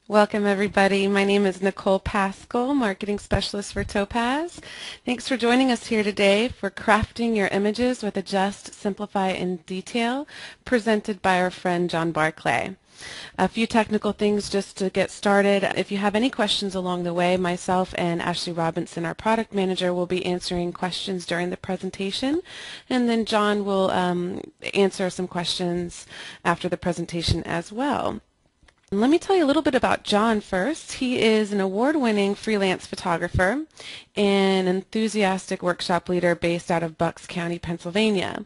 Welcome everybody. My name is Nicole Pascal, Marketing Specialist for Topaz. Thanks for joining us here today for Crafting Your Images with Adjust, Simplify, and Detail, presented by our friend John Barclay. A few technical things just to get started. If you have any questions along the way, myself and Ashley Robinson, our product manager, will be answering questions during the presentation, and then John will answer some questions after the presentation as well. Let me tell you a little bit about John first. He is an award-winning freelance photographer and enthusiastic workshop leader based out of Bucks County, Pennsylvania.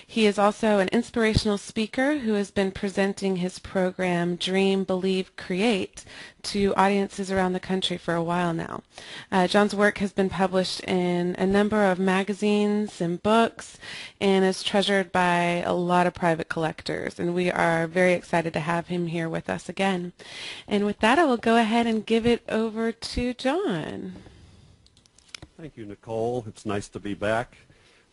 He is also an inspirational speaker who has been presenting his program Dream, Believe, Create to audiences around the country for a while now. John's work has been published in a number of magazines and books and is treasured by a lot of private collectors, and we are very excited to have him here with us again. And with that, I will go ahead and give it over to John. Thank you, Nicole. It's nice to be back.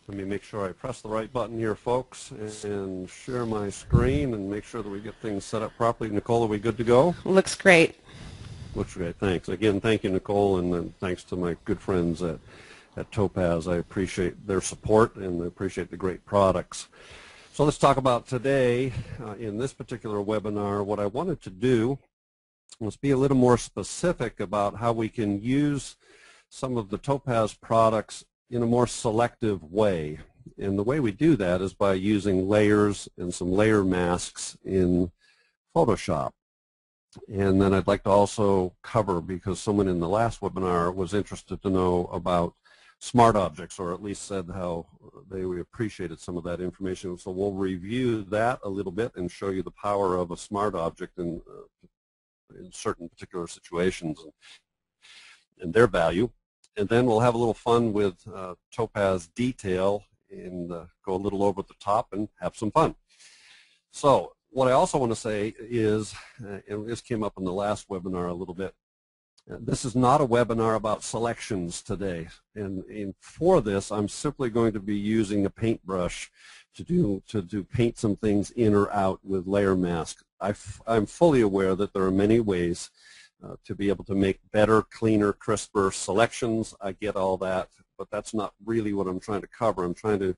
Let me make sure I press the right button here, folks, and share my screen and make sure that we get things set up properly. Nicole, are we good to go? Looks great. Looks great. Thanks. Again, thank you, Nicole, and thanks to my good friends at Topaz. I appreciate their support and I appreciate the great products. So let's talk about today, in this particular webinar, what I wanted to do was be a little more specific about how we can use some of the Topaz products in a more selective way. And the way we do that is by using layers and some layer masks in Photoshop. And then I'd like to also cover, because someone in the last webinar was interested to know about smart objects, or at least said how they appreciated some of that information. So we'll review that a little bit and show you the power of a smart object in certain particular situations and their value. And then we'll have a little fun with Topaz Detail and go a little over the top and have some fun. So what I also want to say is, and this came up in the last webinar a little bit, this is not a webinar about selections today. And for this, I'm simply going to be using a paintbrush to paint some things in or out with layer mask. I'm fully aware that there are many ways to be able to make better, cleaner, crisper selections. I get all that, but that's not really what I'm trying to cover. I'm trying to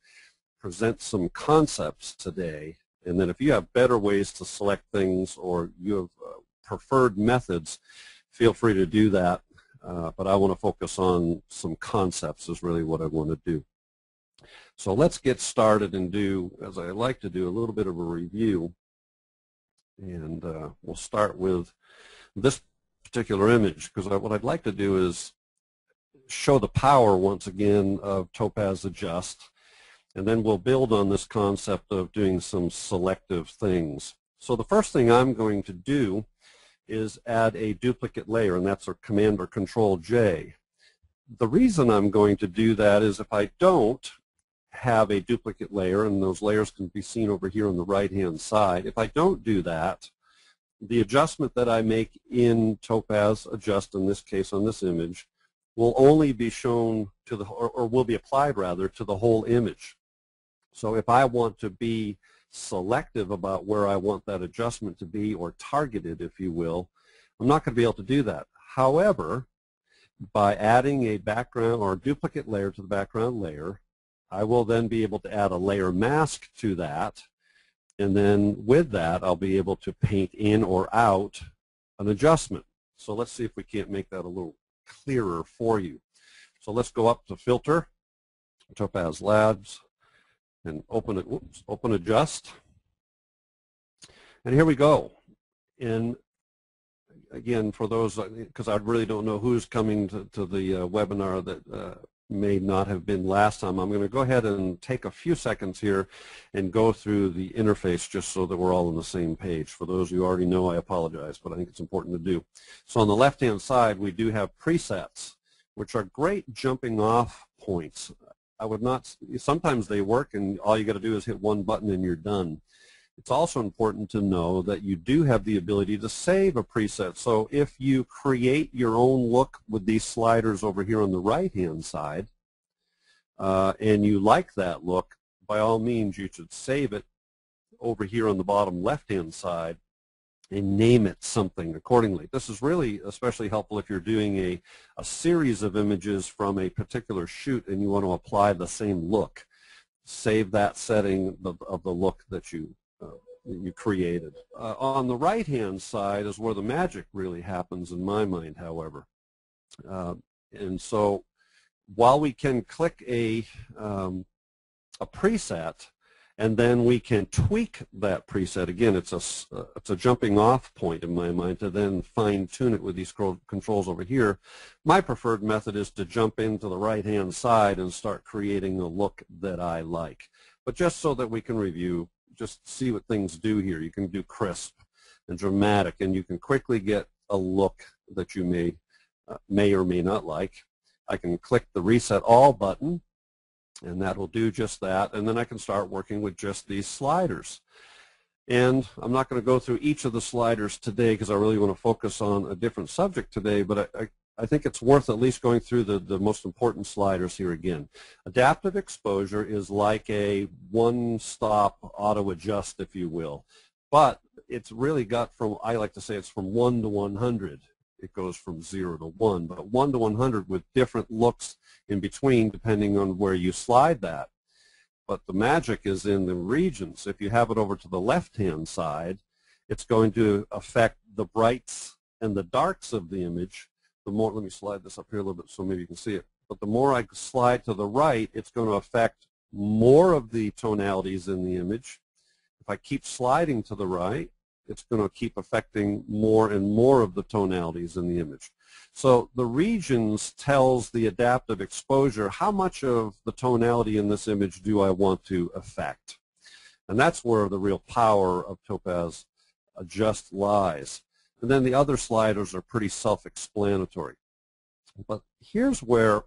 present some concepts today, and then if you have better ways to select things or you have preferred methods, feel free to do that, but I want to focus on some concepts is really what I want to do. So let's get started and do, as I like to do, a little bit of a review, and we'll start with this particular image, because what I'd like to do is show the power once again of Topaz Adjust, and then we'll build on this concept of doing some selective things. So the first thing I'm going to do is add a duplicate layer, and that's a Command or Control J. The reason I'm going to do that is if I don't have a duplicate layer, and those layers can be seen over here on the right hand side, if I don't do that, the adjustment that I make in Topaz Adjust, in this case on this image, will only be shown to the, or will be applied rather, to the whole image. So if I want to be selective about where I want that adjustment to be, or targeted, if you will, I'm not going to be able to do that. However, by adding a background or a duplicate layer to the background layer, I will then be able to add a layer mask to that, and then with that I'll be able to paint in or out an adjustment. So let's see if we can't make that a little clearer for you. So let's go up to Filter, Topaz Labs, and open Adjust. And here we go. And again, for those, because I really don't know who's coming to the webinar that may not have been last time, I'm going to go ahead and take a few seconds here and go through the interface just so that we're all on the same page. For those who already know, I apologize, but I think it's important to do. So on the left-hand side, we do have presets, which are great jumping off points. I would not, sometimes they work and all you got to do is hit one button and you're done. It's also important to know that you do have the ability to save a preset. So if you create your own look with these sliders over here on the right-hand side, and you like that look, by all means you should save it over here on the bottom left-hand side and name it something accordingly. This is really especially helpful if you're doing a series of images from a particular shoot and you want to apply the same look. Save that setting of the look that you created. On the right-hand side is where the magic really happens in my mind, however. And so while we can click a preset, and then we can tweak that preset. Again, it's a jumping off point in my mind to then fine tune it with these controls over here. My preferred method is to jump into the right hand side and start creating a look that I like. But just so that we can review, just see what things do here. You can do crisp and dramatic, and you can quickly get a look that you may or may not like. I can click the Reset All button, and that will do just that, and then I can start working with just these sliders. And I'm not going to go through each of the sliders today because I really want to focus on a different subject today, but I think it's worth at least going through the most important sliders here again. Adaptive exposure is like a one-stop auto-adjust, if you will, but it's really got from, I like to say it's from 1 to 100. It goes from 0 to 1, but 1 to 100 with different looks in between depending on where you slide that. But the magic is in the regions. If you have it over to the left-hand side, it's going to affect the brights and the darks of the image. The more, let me slide this up here a little bit so maybe you can see it. But the more I slide to the right, it's going to affect more of the tonalities in the image. If I keep sliding to the right, it's going to keep affecting more and more of the tonalities in the image. So the regions tells the adaptive exposure how much of the tonality in this image do I want to affect. And that's where the real power of Topaz Adjust lies. And then the other sliders are pretty self-explanatory. But here's where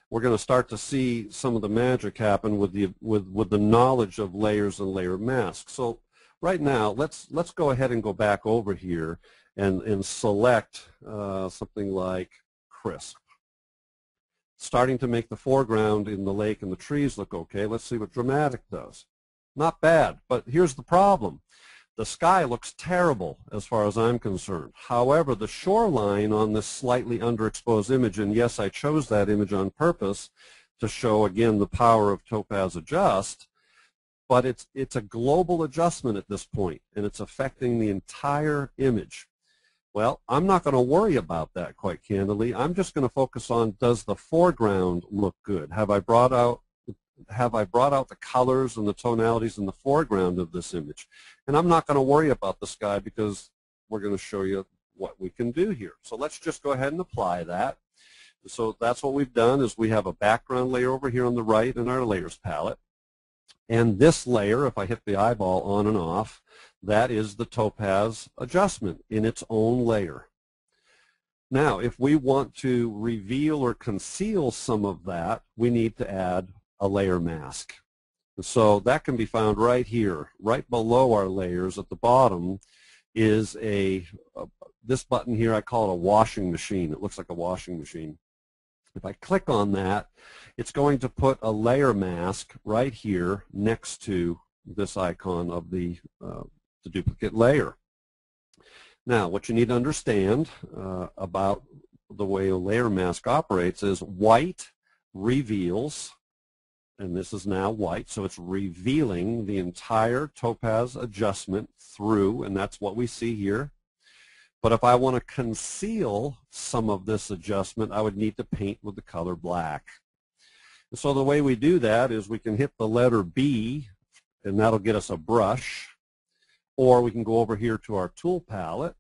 we're going to start to see some of the magic happen with the knowledge of layers and layer masks. So right now, let's go ahead and go back over here and select something like crisp. Starting to make the foreground in the lake and the trees look okay. Let's see what dramatic does. Not bad, but here's the problem. The sky looks terrible as far as I'm concerned. However, the shoreline on this slightly underexposed image, and yes, I chose that image on purpose to show again the power of Topaz Adjust, but it's a global adjustment at this point, and it's affecting the entire image. Well, I'm not going to worry about that, quite candidly. I'm just going to focus on, does the foreground look good? Have I brought out the colors and the tonalities in the foreground of this image? And I'm not going to worry about the sky because we're going to show you what we can do here. So let's just go ahead and apply that. So that's what we've done, is we have a background layer over here on the right in our layers palette. And this layer, if I hit the eyeball on and off, that is the Topaz Adjustment in its own layer. Now, if we want to reveal or conceal some of that, we need to add a layer mask. And so that can be found right here, right below our layers at the bottom is this button here, I call it a washing machine. It looks like a washing machine. If I click on that, it's going to put a layer mask right here next to this icon of the duplicate layer. Now, what you need to understand about the way a layer mask operates is white reveals, and this is now white, so it's revealing the entire Topaz Adjustment through, and that's what we see here. But if I want to conceal some of this adjustment, I would need to paint with the color black. And so the way we do that is we can hit the letter B, and that'll get us a brush. Or we can go over here to our tool palette,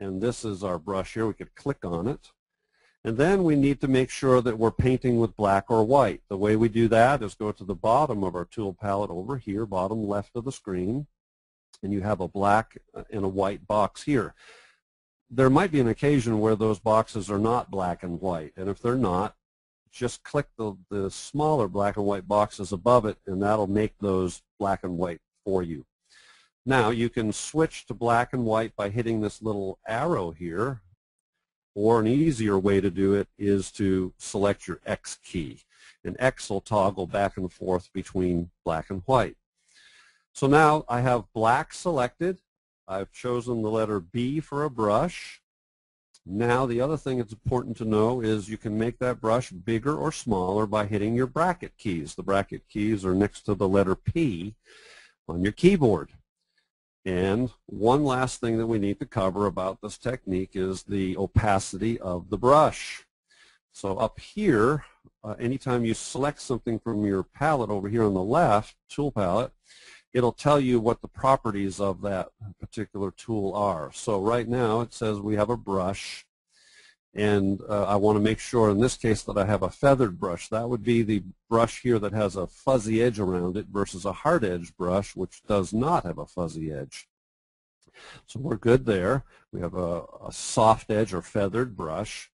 and this is our brush here. We could click on it. And then we need to make sure that we're painting with black or white. The way we do that is go to the bottom of our tool palette over here, bottom left of the screen, and you have a black and a white box here. There might be an occasion where those boxes are not black and white, and if they're not, just click the smaller black and white boxes above it, and that'll make those black and white for you. Now, you can switch to black and white by hitting this little arrow here, or an easier way to do it is to select your X key, and X will toggle back and forth between black and white. So now I have black selected. I've chosen the letter B for a brush. Now the other thing that's important to know is you can make that brush bigger or smaller by hitting your bracket keys. The bracket keys are next to the letter P on your keyboard. And one last thing that we need to cover about this technique is the opacity of the brush. So up here, anytime you select something from your palette over here on the left, tool palette, it'll tell you what the properties of that particular tool are. So right now it says we have a brush, and I want to make sure in this case that I have a feathered brush. That would be the brush here that has a fuzzy edge around it versus a hard edge brush which does not have a fuzzy edge. So we're good there. We have a soft edge or feathered brush,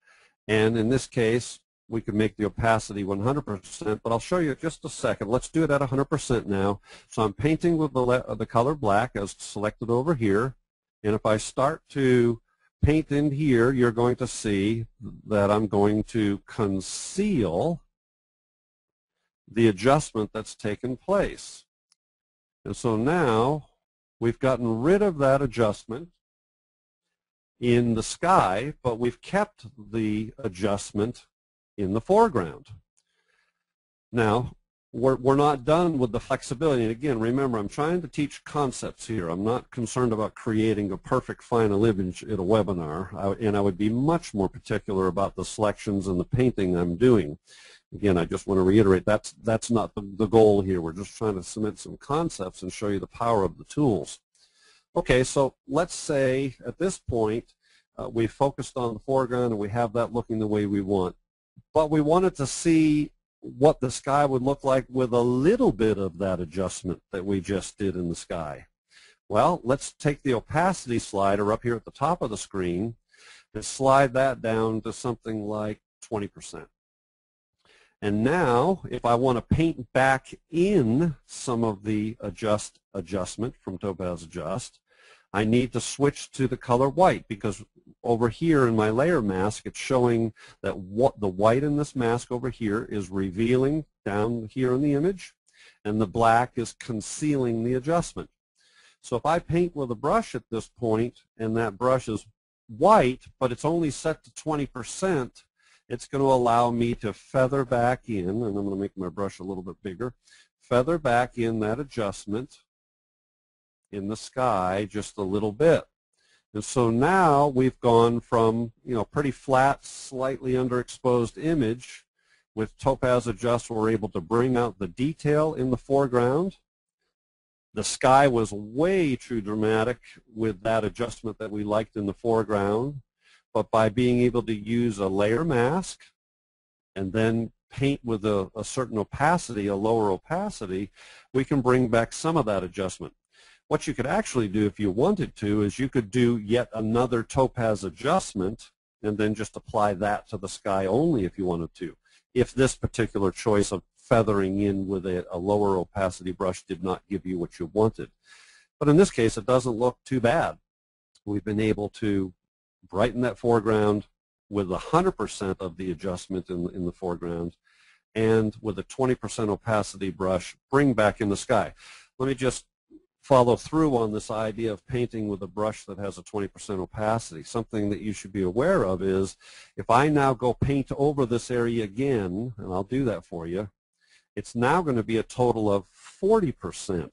and in this case we can make the opacity 100%, but I'll show you in just a second. Let's do it at 100% now. So I'm painting with the color black as selected over here, and if I start to paint in here, you're going to see that I'm going to conceal the adjustment that's taken place. And so now we've gotten rid of that adjustment in the sky, but we've kept the adjustment in the foreground. Now, we're not done with the flexibility. And again, remember, I'm trying to teach concepts here. I'm not concerned about creating a perfect final image in a webinar, and I would be much more particular about the selections and the painting I'm doing. Again, I just want to reiterate that's not the goal here. We're just trying to submit some concepts and show you the power of the tools. Okay, so let's say at this point we focused on the foreground and we have that looking the way we want. But we wanted to see what the sky would look like with a little bit of that adjustment that we just did in the sky. Well, let's take the opacity slider up here at the top of the screen and slide that down to something like 20%. And now, if I want to paint back in some of the adjustment from Topaz Adjust, I need to switch to the color white, because over here in my layer mask, it's showing that what the white in this mask over here is revealing down here in the image, and the black is concealing the adjustment. So if I paint with a brush at this point, and that brush is white, but it's only set to 20%, it's going to allow me to feather back in, and I'm going to make my brush a little bit bigger, feather back in that adjustment in the sky just a little bit. And so now we've gone from, pretty flat, slightly underexposed image. With Topaz Adjust, we're able to bring out the detail in the foreground. The sky was way too dramatic with that adjustment that we liked in the foreground. But by being able to use a layer mask and then paint with a certain opacity, a lower opacity, we can bring back some of that adjustment. What you could actually do if you wanted to is you could do yet another Topaz adjustment and then just apply that to the sky only if you wanted to, if this particular choice of feathering in with a lower opacity brush did not give you what you wanted. But in this case, it doesn't look too bad. We've been able to brighten that foreground with 100% of the adjustment in the foreground, and with a 20% opacity brush, bring back in the sky. Let me just follow through on this idea of painting with a brush that has a 20% opacity. Something that you should be aware of is if I now go paint over this area again, and I'll do that for you, it's now going to be a total of 40%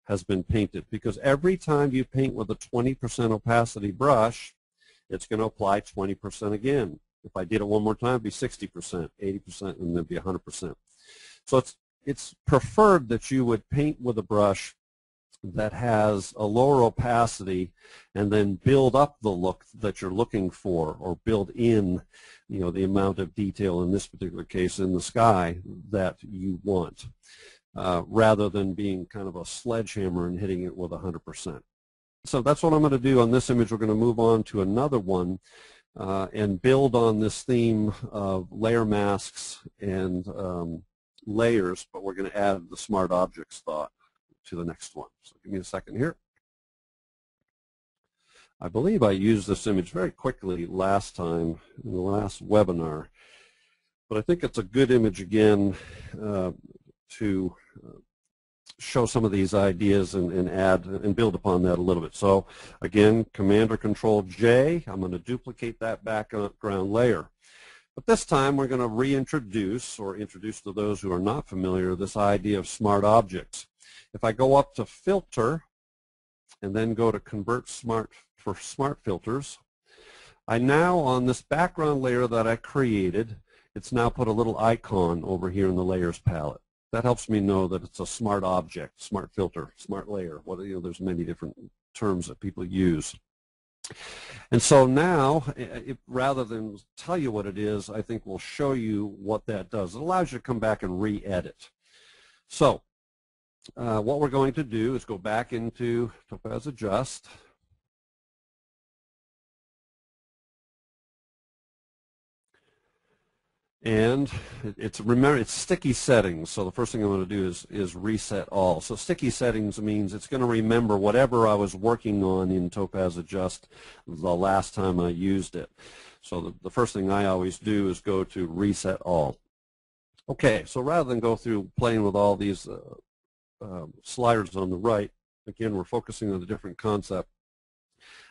has been painted, because every time you paint with a 20% opacity brush, it's going to apply 20% again. If I did it one more time, it'd be 60%, 80%, and then it'd be 100%. So it's preferred that you would paint with a brush that has a lower opacity and then build up the look that you're looking for, or build in, the amount of detail in this particular case in the sky that you want, rather than being kind of a sledgehammer and hitting it with 100%. So that's what I'm going to do on this image. We're going to move on to another one and build on this theme of layer masks and layers, but we're going to add the smart objects thought to the next one. So give me a second here. I believe I used this image very quickly last time in the last webinar, but I think it's a good image again to show some of these ideas and add and build upon that a little bit. So again, Command or Control J, I'm going to duplicate that background layer. But this time we're going to reintroduce, or introduce to those who are not familiar, this idea of smart objects. If I go up to Filter and then go to Convert Smart for Smart Filters, I now, on this background layer that I created, it's now put a little icon over here in the Layers palette. That helps me know that it's a smart object, smart filter, smart layer. There's many different terms that people use. And so now, rather than tell you what it is, I think we'll show you what that does. It allows you to come back and re-edit. So what we're going to do is go back into Topaz Adjust. And remember, it's sticky settings, so the first thing I'm going to do is reset all. So sticky settings means it's going to remember whatever I was working on in Topaz Adjust the last time I used it. So the first thing I always do is go to reset all. Okay, so rather than go through playing with all these sliders on the right, again, we're focusing on a different concept.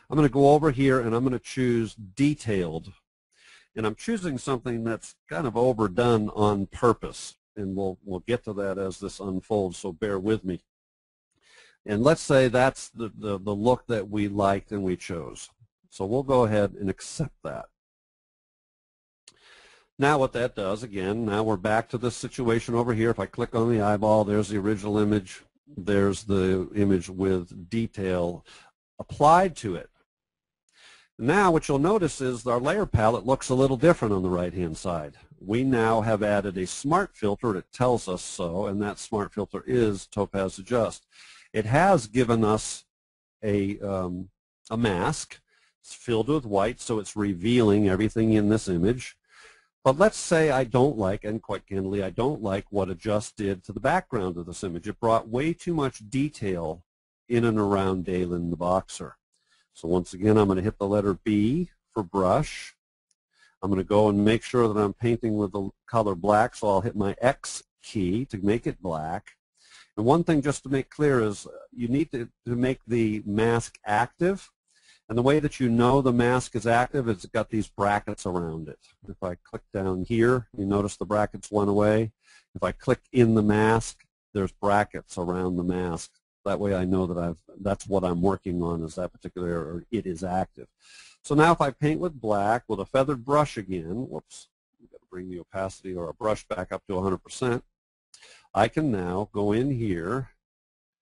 I'm going to go over here and I'm going to choose Detailed. And I'm choosing something that's kind of overdone on purpose, and we'll get to that as this unfolds, so bear with me. And let's say that's the look that we liked and we chose. So we'll go ahead and accept that. Now what that does, again, now we're back to this situation over here. If I click on the eyeball, there's the original image. There's the image with detail applied to it. Now what you'll notice is our layer palette looks a little different on the right-hand side. We now have added a smart filter that tells us so, and that smart filter is Topaz Adjust. It has given us a mask. It's filled with white, so it's revealing everything in this image. But let's say I don't like, and quite candidly, I don't like what Adjust did to the background of this image. It brought way too much detail in and around Dalen the boxer. So once again, I'm going to hit the letter B for brush. I'm going to go and make sure that I'm painting with the color black, so I'll hit my X key to make it black. And one thing just to make clear is you need to make the mask active. And the way that you know the mask is active is it's got these brackets around it. If I click down here, you notice the brackets went away. If I click in the mask, there's brackets around the mask. That way I know that that's what I'm working on, is that particular area, or it is active. So now if I paint with black with a feathered brush again, whoops, I've got to bring the opacity or a brush back up to 100%, I can now go in here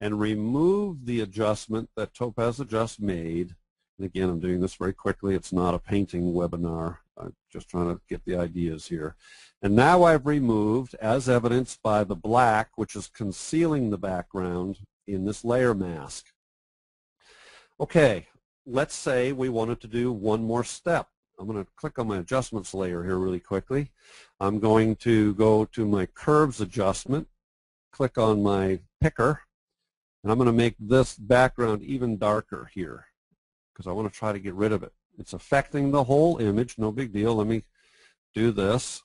and remove the adjustment that Topaz Adjust made. And again, I'm doing this very quickly. It's not a painting webinar. I'm just trying to get the ideas here. And now I've removed, as evidenced by the black, which is concealing the background in this layer mask. Okay, let's say we wanted to do one more step. I'm going to click on my adjustments layer here really quickly. I'm going to go to my curves adjustment, click on my picker, and I'm going to make this background even darker here because I want to try to get rid of it. It's affecting the whole image, no big deal. Let me do this.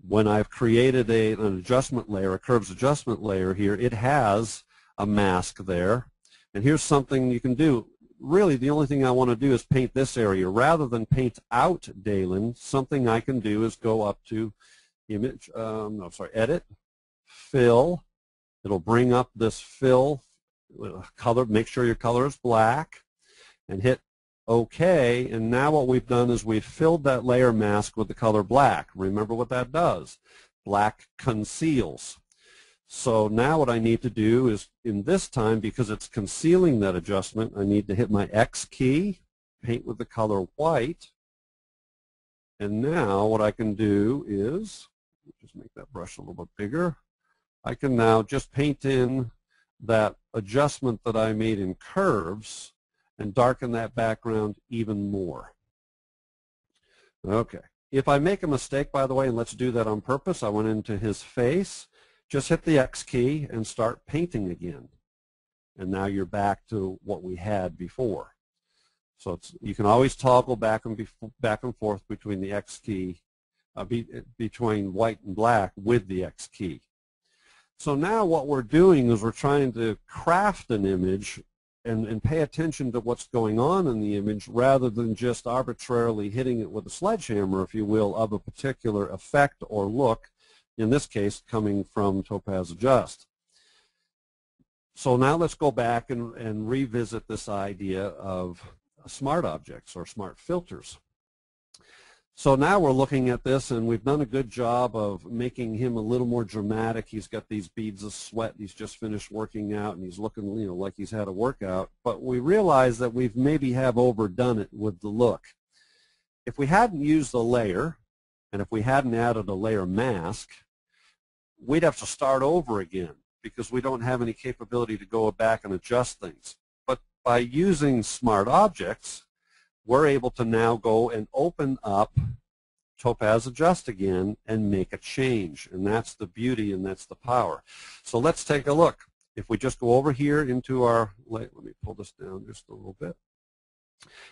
When I've created an adjustment layer, a curves adjustment layer here, it has a mask there. And here's something you can do. Really, the only thing I want to do is paint this area. Rather than paint out Dalen, something I can do is go up to image, edit, fill. It'll bring up this fill color. Make sure your color is black, and hit OK. And now what we've done is we've filled that layer mask with the color black. Remember what that does. Black conceals. So now what I need to do is, in this time, because it's concealing that adjustment, I need to hit my X key, paint with the color white, and now what I can do is, just make that brush a little bit bigger, I can now just paint in that adjustment that I made in curves and darken that background even more. Okay. If I make a mistake, by the way, and let's do that on purpose, I went into his face, just hit the X key and start painting again. And now you're back to what we had before. So you can always toggle back and forth between the X key, between white and black with the X key. So now what we're doing is we're trying to craft an image and pay attention to what's going on in the image rather than just arbitrarily hitting it with a sledgehammer, if you will, of a particular effect or look, in this case coming from Topaz Adjust. So now let's go back and revisit this idea of smart objects or smart filters. So now we're looking at this, and we've done a good job of making him a little more dramatic. He's got these beads of sweat. He's just finished working out, and he's looking, you know, like he's had a workout. But we realize that we've maybe have overdone it with the look. If we hadn't used a layer, and if we hadn't added a layer mask, we'd have to start over again because we don't have any capability to go back and adjust things. But by using smart objects, we're able to now go and open up Topaz Adjust again and make a change. And that's the beauty and that's the power. So let's take a look. If we just go over here into our, let me pull this down just a little bit.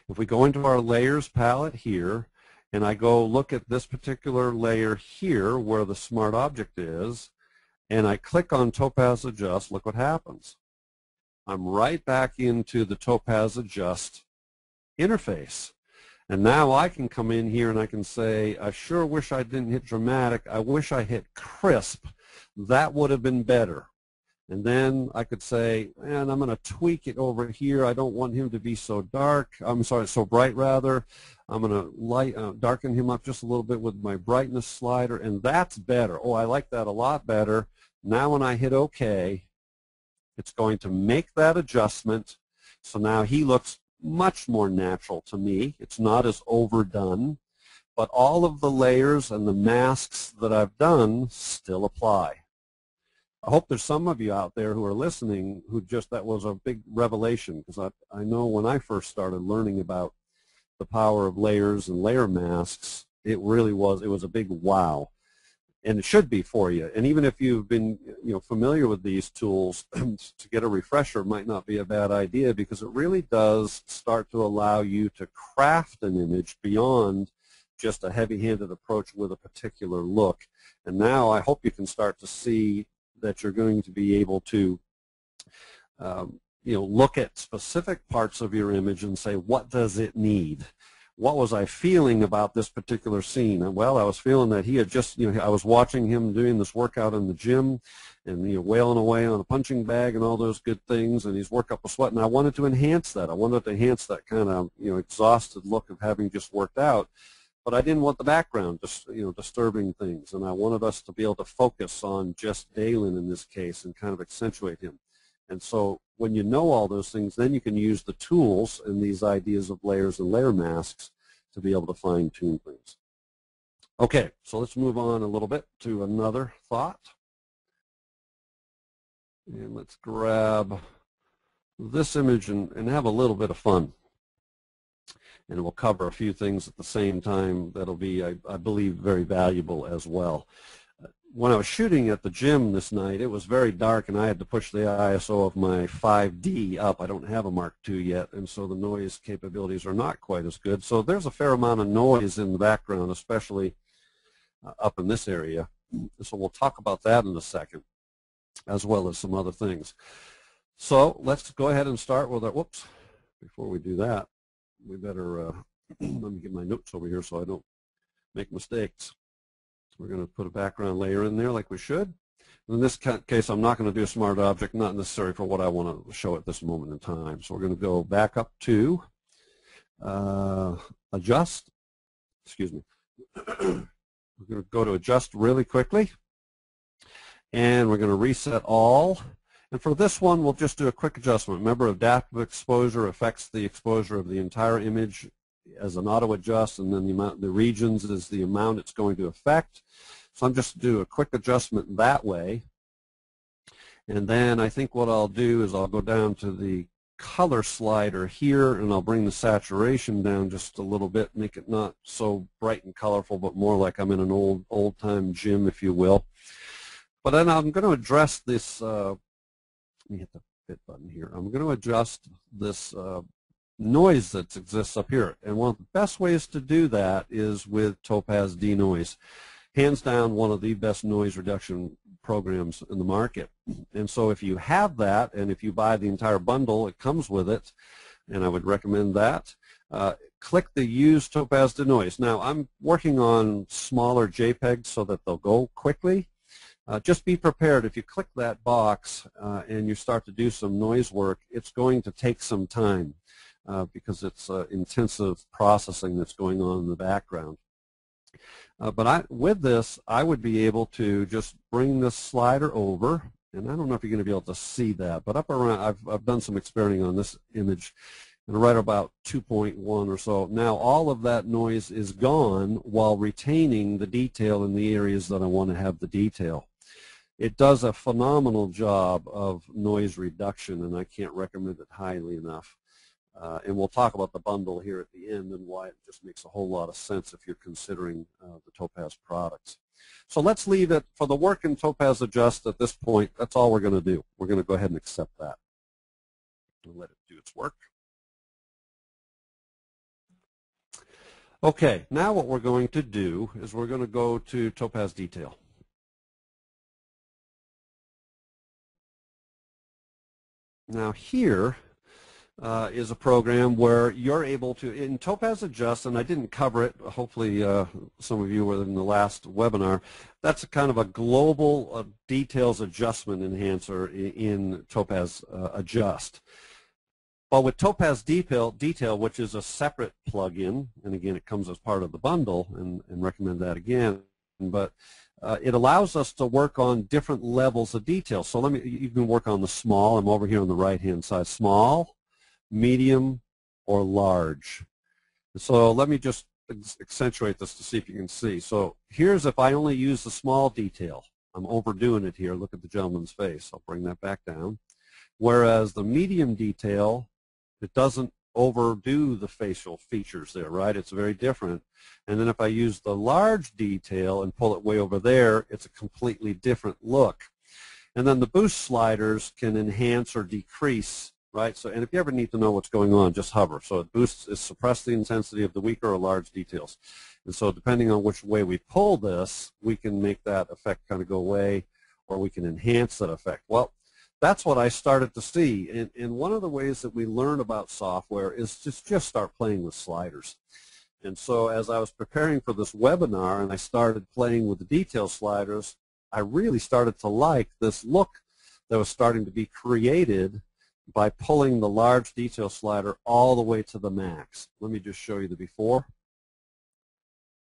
If we go into our layers palette here, and I go look at this particular layer here where the smart object is, and I click on Topaz Adjust, look what happens. I'm right back into the Topaz Adjust interface. And now I can come in here and I can say, I sure wish I didn't hit dramatic. I wish I hit crisp. That would have been better. And then I could say, man, I'm going to tweak it over here. I don't want him to be so dark. I'm sorry, so bright rather. I'm going to darken him up just a little bit with my brightness slider, and that's better. Oh, I like that a lot better. Now when I hit OK, it's going to make that adjustment. So now he looks much more natural to me. It's not as overdone, but all of the layers and the masks that I've done still apply. I hope there's some of you out there who are listening who that was a big revelation, because I know when I first started learning about the power of layers and layer masks, it was a big wow. And it should be for you. And even if you've been familiar with these tools, to get a refresher might not be a bad idea, because it really does start to allow you to craft an image beyond just a heavy-handed approach with a particular look. And now I hope you can start to see that you're going to be able to look at specific parts of your image and say, what does it need? What was I feeling about this particular scene? And, well, I was feeling that he had just, I was watching him doing this workout in the gym and, wailing away on a punching bag and all those good things, and he's worked up a sweat, and I wanted to enhance that. I wanted to enhance that kind of, exhausted look of having just worked out, but I didn't want the background, disturbing things, and I wanted us to be able to focus on just Dalen in this case and kind of accentuate him. And so when you know all those things, then you can use the tools and these ideas of layers and layer masks to be able to fine-tune things. Okay, so let's move on a little bit to another thought. And let's grab this image and have a little bit of fun. And we'll cover a few things at the same time that'll be, I believe, very valuable as well. When I was shooting at the gym this night, it was very dark, and I had to push the ISO of my 5D up. I don't have a Mark II yet, and so the noise capabilities are not quite as good. So there's a fair amount of noise in the background, especially up in this area. So we'll talk about that in a second, as well as some other things. So let's go ahead and start with our, whoops, before we do that, we better, let me get my notes over here so I don't make mistakes. We're going to put a background layer in there like we should. In this case, I'm not going to do a smart object, not necessary for what I want to show at this moment in time. So we're going to go back up to Adjust. Excuse me. We're going to go to Adjust really quickly. And we're going to reset all. And for this one, we'll just do a quick adjustment. Remember, adaptive exposure affects the exposure of the entire image as an auto adjust, and then the regions is the amount it's going to affect. So I'm just do a quick adjustment that way. And then I think what I'll do is I'll go down to the color slider here, and I'll bring the saturation down just a little bit, make it not so bright and colorful, but more like I'm in an old-time gym, if you will. But then I'm going to address this, let me hit the fit button here. I'm going to adjust this noise that exists up here. And one of the best ways to do that is with Topaz denoise. Hands down, one of the best noise reduction programs in the market. And so if you have that, and if you buy the entire bundle, it comes with it, and I would recommend that. Click the Use Topaz Denoise. Now, I'm working on smaller JPEGs so that they'll go quickly. Just be prepared. If you click that box and you start to do some noise work, it's going to take some time because it's intensive processing that's going on in the background. But with this, I would be able to just bring this slider over, and I don't know if you're going to be able to see that, but up around, I've done some experimenting on this image, and right about 2.1 or so. Now all of that noise is gone while retaining the detail in the areas that I want to have the detail. It does a phenomenal job of noise reduction, and I can't recommend it highly enough. And we'll talk about the bundle here at the end and why it just makes a whole lot of sense if you're considering the Topaz products. So let's leave it for the work in Topaz Adjust at this point. That's all we're going to do. We're going to go ahead and accept that and let it do its work. Okay, now what we're going to do is we're going to go to Topaz Detail. Now here is a program where you're able to, in Topaz Adjust, and I didn't cover it, hopefully some of you were in the last webinar, that's a kind of a global details adjustment enhancer in Topaz Adjust. But with Topaz Detail, which is a separate plugin, and again it comes as part of the bundle, and recommend that again, but it allows us to work on different levels of detail. So you can work on the small. I'm over here on the right-hand side. Small, medium, or large. So let me just accentuate this to see if you can see. So here's if I only use the small detail. I'm overdoing it here. Look at the gentleman's face. I'll bring that back down. Whereas the medium detail, it doesn't overdo the facial features there, right? It's very different. And then if I use the large detail and pull it way over there, it's a completely different look. And then the boost sliders can enhance or decrease, right? So, and if you ever need to know what's going on, just hover. So it boosts, it suppresses the intensity of the weaker or large details. And so depending on which way we pull this, we can make that effect kind of go away, or we can enhance that effect. Well, that's what I started to see. And one of the ways that we learn about software is just start playing with sliders. And so as I was preparing for this webinar and I started playing with the detail sliders, I really started to like this look that was starting to be created by pulling the large detail slider all the way to the max. Let me just show you the before.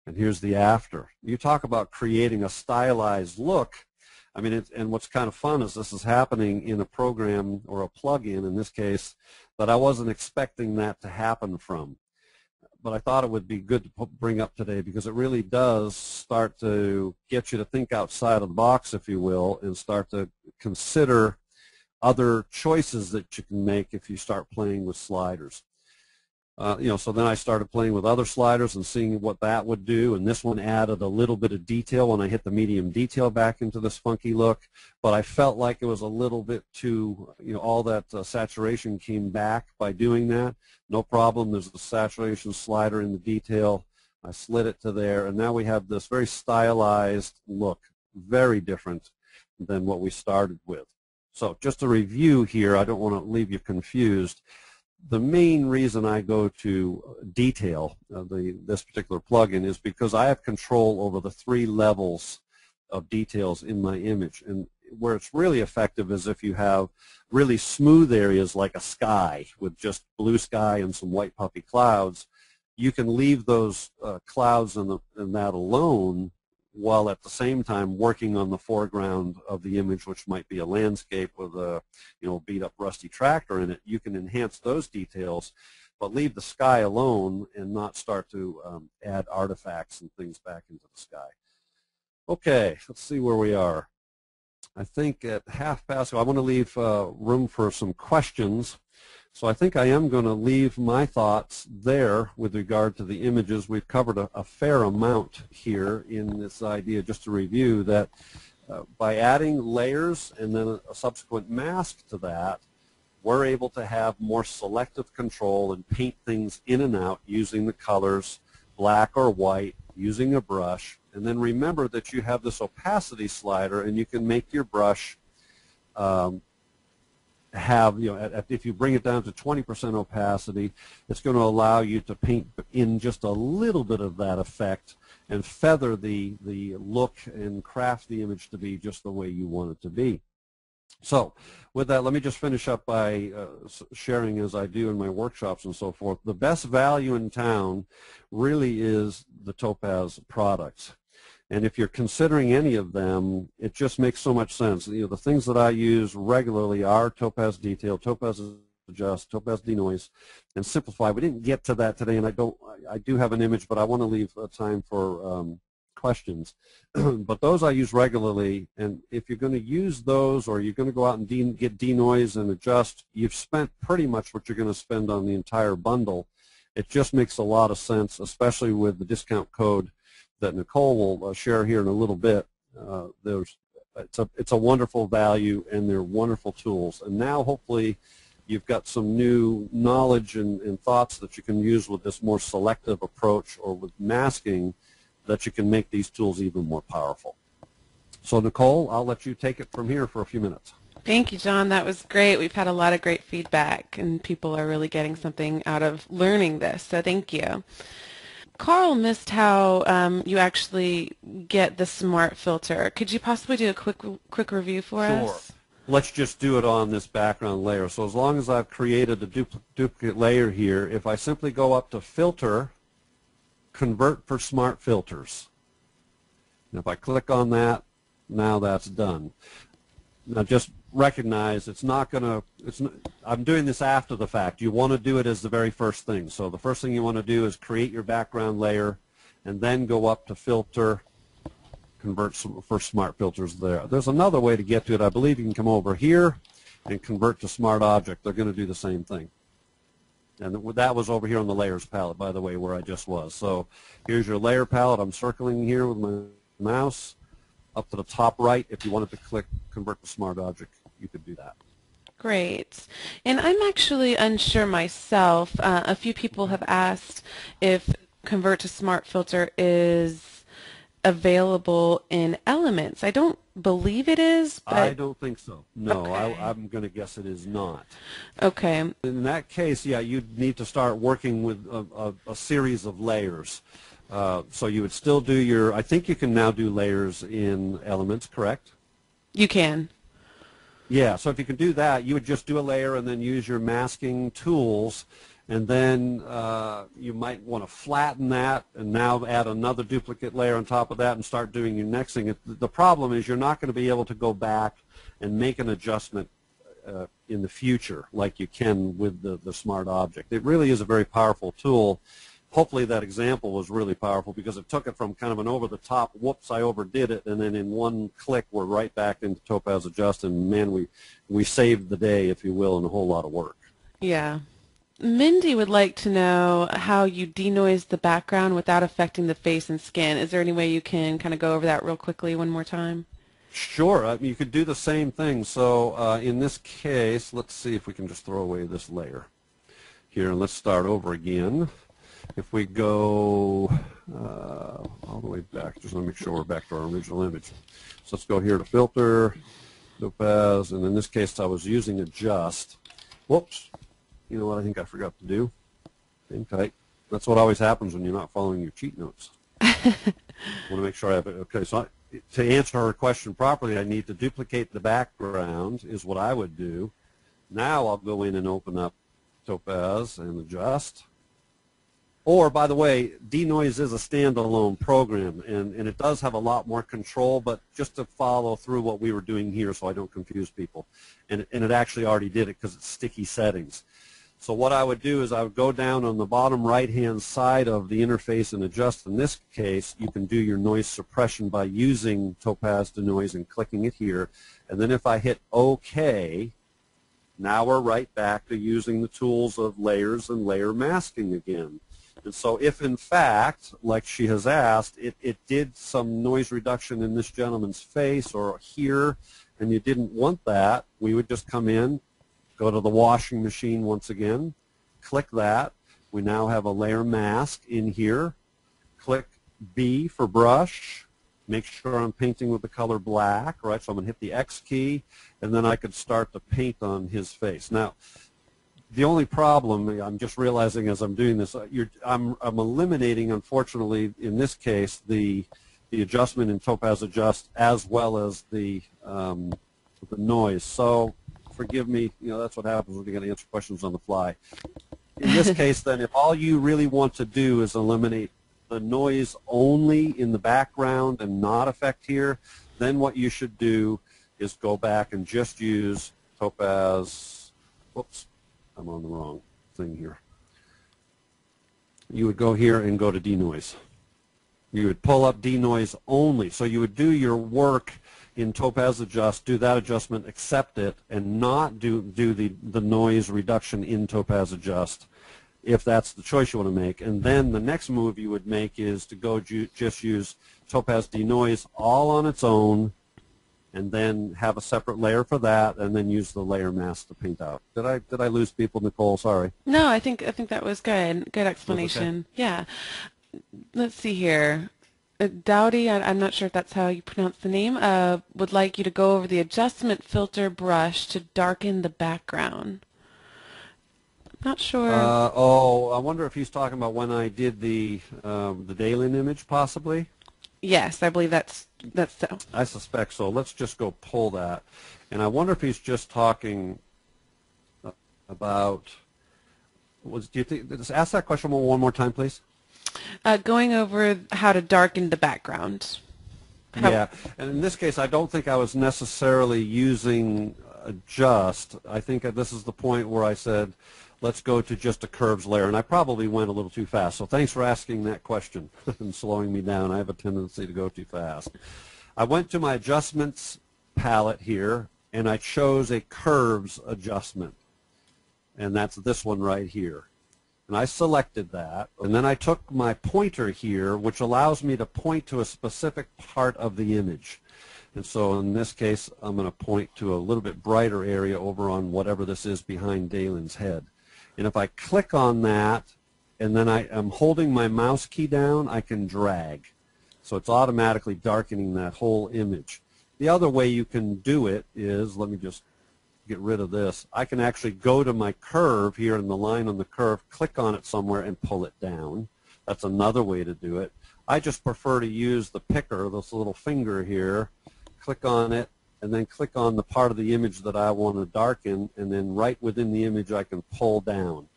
And here's the after. You talk about creating a stylized look. I mean, and what's kind of fun is this is happening in a program or a plugin, in this case, that I wasn't expecting that to happen from. But I thought it would be good to bring up today because it really does start to get you to think outside of the box, if you will, and start to consider other choices that you can make if you start playing with sliders. So then I started playing with other sliders and seeing what that would do, and this one added a little bit of detail when I hit the medium detail back into this funky look, but I felt like it was a little bit too, all that saturation came back by doing that. No problem, there's a saturation slider in the detail. I slid it to there, and now we have this very stylized look, very different than what we started with. So just a review here, I don't want to leave you confused. The main reason I go to detail, this particular plugin, is because I have control over the 3 levels of details in my image. And where it's really effective is if you have really smooth areas like a sky with just blue sky and some white puffy clouds, you can leave those clouds and that alone while at the same time working on the foreground of the image, which might be a landscape with a beat up rusty tractor in it. You can enhance those details, but leave the sky alone and not start to add artifacts and things back into the sky. Okay, let's see where we are. I think at 1:30, I want to leave room for some questions. So I think I am going to leave my thoughts there with regard to the images. We've covered a fair amount here in this idea, just to review that by adding layers and then a subsequent mask to that, we're able to have more selective control and paint things in and out using the colors black or white, using a brush, and then remember that you have this opacity slider, and you can make your brush have, if you bring it down to 20% opacity, it's going to allow you to paint in just a little bit of that effect and feather the look and craft the image to be just the way you want it to be. So with that, let me just finish up by sharing, as I do in my workshops and so forth, the best value in town really is the Topaz products. And if you're considering any of them, it just makes so much sense. The things that I use regularly are Topaz Detail, Topaz Adjust, Topaz Denoise, and Simplify. We didn't get to that today, and I do have an image, but I want to leave time for questions. But those I use regularly, and if you're going to use those, or you're going to go out and get denoise and adjust, you've spent pretty much what you're going to spend on the entire bundle. It just makes a lot of sense, especially with the discount code that Nicole will share here in a little bit. It's a wonderful value, and they're wonderful tools. And now hopefully you've got some new knowledge and thoughts that you can use with this more selective approach, or with masking, that you can make these tools even more powerful. So Nicole, I'll let you take it from here for a few minutes. Thank you, John. That was great. We've had a lot of great feedback, and people are really getting something out of learning this, so thank you. Carl missed how you actually get the smart filter. Could you possibly do a quick review for us? Sure. Let's just do it on this background layer. So as long as I've created a duplicate layer here, if I simply go up to Filter, Convert for Smart Filters, and if I click on that, now that's done. Now just recognize I'm doing this after the fact. You want to do it as the very first thing. So the first thing you want to do is create your background layer, and then go up to Filter, Convert for Smart Filters there. There's another way to get to it. I believe you can come over here and Convert to Smart Object. They're going to do the same thing. And that was over here on the Layers palette, by the way, where I just was. So here's your layer palette. I'm circling here with my mouse. Up to the top right, if you wanted to click Convert to Smart Object, you could do that. Great. And I'm actually unsure myself. A few people have asked if Convert to Smart Filter is available in Elements. I don't believe it is. But I don't think so. No, okay. I'm going to guess it is not. Okay. In that case, yeah, you'd need to start working with a series of layers. So you would still do I think you can now do layers in Elements, correct? You can. Yeah, so if you can do that, you would just do a layer and then use your masking tools, and then you might want to flatten that and now add another duplicate layer on top of that and start doing your next thing. The problem is you're not going to be able to go back and make an adjustment in the future like you can with the Smart Object. It really is a very powerful tool. Hopefully that example was really powerful, because it took it from kind of an over-the-top, whoops, I overdid it, and then in one click we're right back into Topaz Adjust, and man, we saved the day, if you will, and a whole lot of work. Yeah. Mindy would like to know how you denoise the background without affecting the face and skin. Is there any way you can kind of go over that real quickly one more time? Sure. You could do the same thing. So in this case, let's see if we can just throw away this layer here, and let's start over again. If we go all the way back, just want to make sure we're back to our original image. So let's go here to Filter, Topaz, and in this case I was using Adjust. Whoops. You know what I think I forgot to do? Hang tight. That's what always happens when you're not following your cheat notes. I want to make sure I have it. Okay, so to answer her question properly, I need to duplicate the background is what I would do. Now I'll go in and open up Topaz and Adjust. Or, by the way, Denoise is a standalone program, and it does have a lot more control, but just to follow through what we were doing here so I don't confuse people. And it actually already did it because it's sticky settings. So what I would do is I would go down on the bottom right-hand side of the interface and adjust. In this case, you can do your noise suppression by using Topaz Denoise and clicking it here. And then if I hit OK, now we're right back to using the tools of layers and layer masking again. And so if, in fact, like she has asked, it did some noise reduction in this gentleman's face or here, and you didn't want that, we would just come in, go to the washing machine once again, click that. We now have a layer mask in here. Click B for brush, make sure I'm painting with the color black, right? So I'm going to hit the X key, and then I could start to paint on his face. Now, the only problem, I'm just realizing as I'm doing this, I'm eliminating, unfortunately, in this case, the adjustment in Topaz Adjust as well as the noise. So forgive me, that's what happens when you're going to answer questions on the fly. In this case, then, if all you really want to do is eliminate the noise only in the background and not affect here, then what you should do is go back and just use Topaz. Whoops, I'm on the wrong thing here. You would go here and go to denoise. You would pull up denoise only. So you would do your work in Topaz Adjust, do that adjustment, accept it, and not do the noise reduction in Topaz Adjust, if that's the choice you want to make. And then the next move you would make is to go just use Topaz Denoise all on its own, and then have a separate layer for that, and then use the layer mask to paint out. Did I lose people, Nicole? Sorry. No, I think that was good. Good explanation. Okay. Yeah. Let's see here. Dowdy, I'm not sure if that's how you pronounce the name, would like you to go over the adjustment filter brush to darken the background. Not sure. I wonder if he's talking about when I did the Dalen image, possibly. Yes, I believe that's so. I suspect so. Let's just go pull that, and I wonder if he's just talking about. Do you think? Just ask that question one more time, please. Going over how to darken the background. Yeah, and in this case, I don't think I was necessarily using adjust. I think this is the point where I said, let's go to just a curves layer, and I probably went a little too fast. So thanks for asking that question and slowing me down. I have a tendency to go too fast. I went to my adjustments palette here, and I chose a curves adjustment, and that's this one right here. And I selected that, and then I took my pointer here, which allows me to point to a specific part of the image. And so in this case, I'm going to point to a little bit brighter area over on whatever this is behind Dalen's head. And if I click on that, and then I am holding my mouse key down, I can drag. So it's automatically darkening that whole image. The other way you can do it is, let me just get rid of this. I can actually go to my curve here in the line on the curve, click on it somewhere, and pull it down. That's another way to do it. I just prefer to use the picker, this little finger here, click on it, and then click on the part of the image that I want to darken, and then right within the image I can pull down.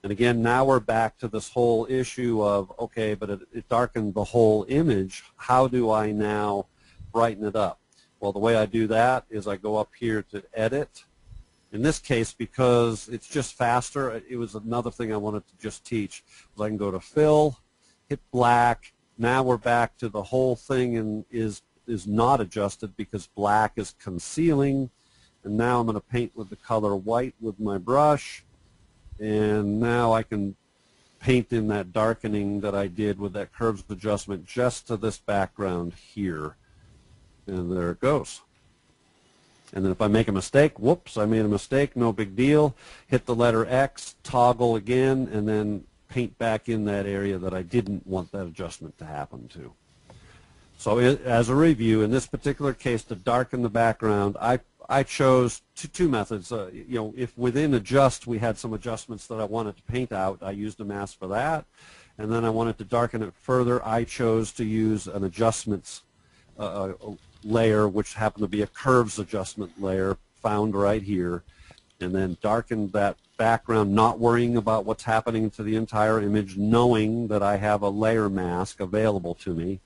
And again, now we're back to this whole issue of, okay, but it darkened the whole image. How do I now brighten it up? Well, the way I do that is I go up here to Edit. In this case, because it's just faster, it was another thing I wanted to just teach. I can go to Fill, hit black. Now we're back to the whole thing and is not adjusted because black is concealing. And now I'm going to paint with the color white with my brush. And now I can paint in that darkening that I did with that curves adjustment just to this background here. And there it goes. And then if I make a mistake, whoops, I made a mistake, no big deal. Hit the letter X, toggle again, and then paint back in that area that I didn't want that adjustment to happen to. So as a review, in this particular case, to darken the background, I chose two methods. If within Adjust we had some adjustments that I wanted to paint out, I used a mask for that. And then I wanted to darken it further. I chose to use an adjustments layer, which happened to be a curves adjustment layer found right here, and then darken that background, not worrying about what's happening to the entire image, knowing that I have a layer mask available to me.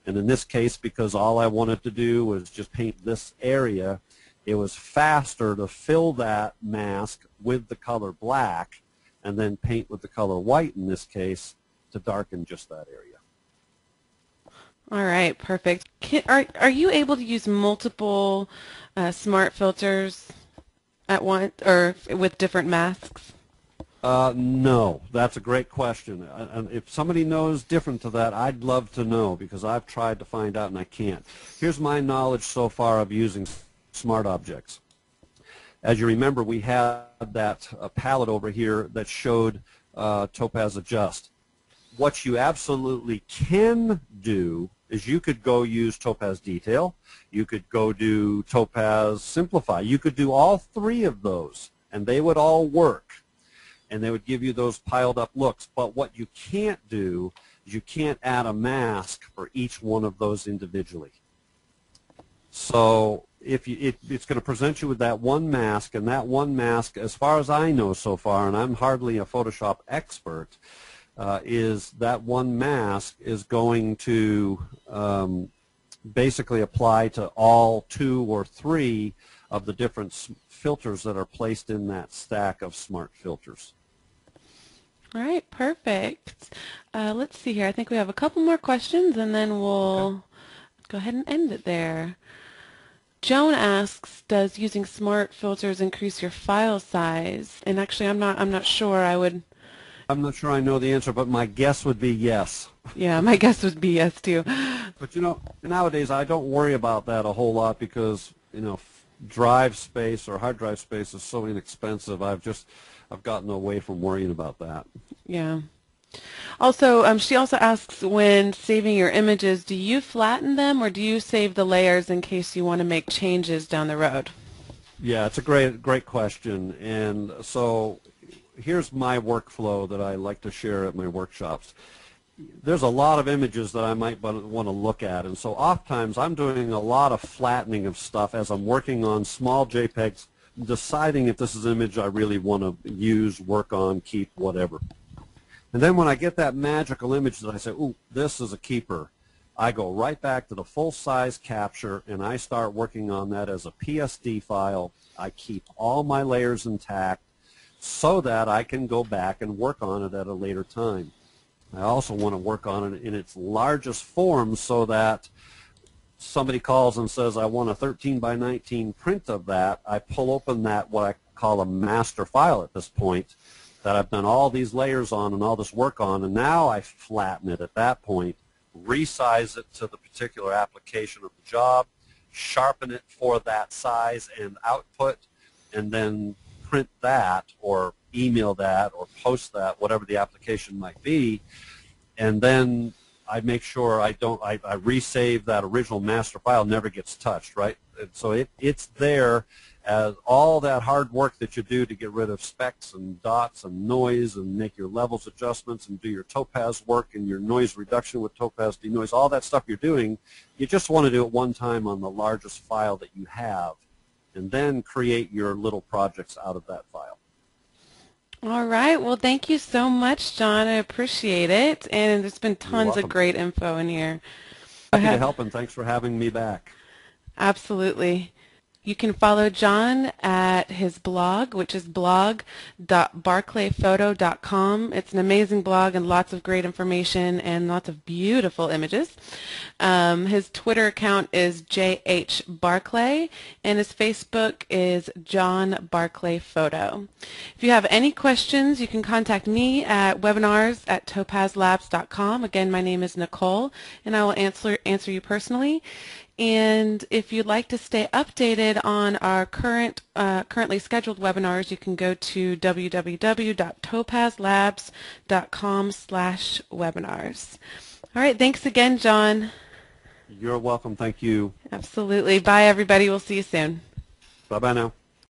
And in this case, because all I wanted to do was just paint this area, it was faster to fill that mask with the color black and then paint with the color white in this case to darken just that area. All right, perfect. Are you able to use multiple smart filters at once or with different masks? No, that's a great question. And if somebody knows different to that, I'd love to know because I've tried to find out and I can't. Here's my knowledge so far of using smart objects. As you remember, we had that palette over here that showed Topaz Adjust. what you absolutely can do is you could go use Topaz Detail, you could go do Topaz Simplify, you could do all three of those, and they would all work, and they would give you those piled up looks. But what you can't do is you can't add a mask for each one of those individually. So if it's going to present you with that one mask, and that one mask, as far as I know so far, and I'm hardly a Photoshop expert, is that one mask is going to basically apply to all 2 or 3 of the different filters that are placed in that stack of smart filters. All right, perfect. Let's see here. I think we have a couple more questions, and then we'll go ahead and end it there. Joan asks, does using smart filters increase your file size? And actually, I'm not sure. I'm not sure I know the answer, but my guess would be yes. Yeah, my guess would be yes too. But you know, nowadays I don't worry about that a whole lot because, you know, drive space or hard drive space is so inexpensive. I've gotten away from worrying about that. Yeah. Also, she also asks, when saving your images, do you flatten them or do you save the layers in case you want to make changes down the road? Yeah, it's a great question. And so here's my workflow that I like to share at my workshops. There's a lot of images that I might want to look at, and so oftentimes I'm doing a lot of flattening of stuff as I'm working on small JPEGs, deciding if this is an image I really want to use, work on, keep, whatever. And then when I get that magical image that I say, ooh, this is a keeper, I go right back to the full-size capture and I start working on that as a PSD file. I keep all my layers intact so that I can go back and work on it at a later time. I also want to work on it in its largest form so that somebody calls and says, I want a 13 by 19 print of that. I pull open that, what I call a master file at this point, that I've done all these layers on and all this work on, and now I flatten it at that point, resize it to the particular application of the job, sharpen it for that size and output, and then print that or email that or post that, whatever the application might be, and then I make sure I resave that original master file, never gets touched, right? And so it's there as all that hard work that you do to get rid of specks and dots and noise and make your levels adjustments and do your Topaz work and your noise reduction with Topaz denoise, all that stuff you're doing, you just want to do it one time on the largest file that you have and then create your little projects out of that file. All right. Well, thank you so much, John. I appreciate it. And there's been tons of great info in here. Happy to help, and thanks for having me back. Absolutely. You can follow John at his blog, which is blog.barclayphoto.com. It's an amazing blog and lots of great information and lots of beautiful images. His Twitter account is JHBarclay, and his Facebook is John Barclay Photo. If you have any questions, you can contact me at webinars@topazlabs.com. Again, my name is Nicole, and I will answer you personally. And if you'd like to stay updated on our currently scheduled webinars, you can go to www.topazlabs.com/webinars. All right, thanks again, John. You're welcome. Thank you. Absolutely. Bye, everybody. We'll see you soon. Bye-bye now.